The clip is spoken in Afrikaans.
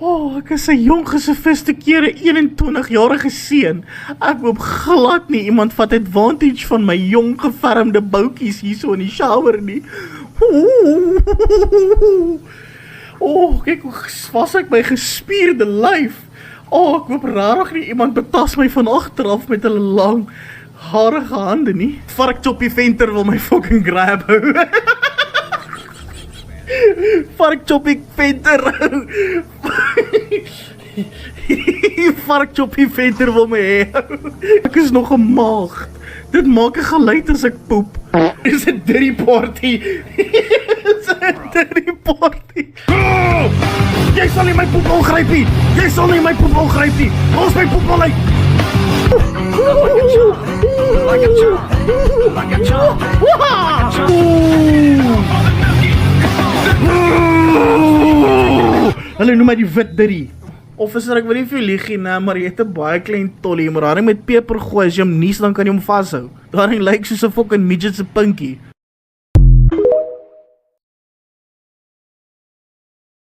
Oh, ek is 'n jong gesofistikeerde 21-jarige seun. Ek hoop glad nie iemand vat advantage van my jong gevormde boutjies hierso in die shower nie. Oh, kyk hoe was ek my gespierde lyf. Oh, ek hoop rarig nie iemand betas my van agteraf met hulle lang harige hande nie. Varkchoppie venter wil my fucking grab hou. Varkchoppie venter. Varkchoppie venter wil my hê. Ek is nog 'n maagd. Dit maak 'n geluid as ek poep. Dis 'n dirty party. Dis 'n dirty party. Oh, jy sal nie my poep ongryp nie. Jy sal nie my poep ongryp nie. Los my poep al uit. Like a child. Like a child. Hulle noem my die wit dirty. Officer, ek wil nie vir jou lieg nie, maar jy het 'n baie klein tollie, maar daarin met peper gooi, as jy hom nies, dan kan jy hom vashou. Daarin lyk soos 'n fucking midget se pinkie.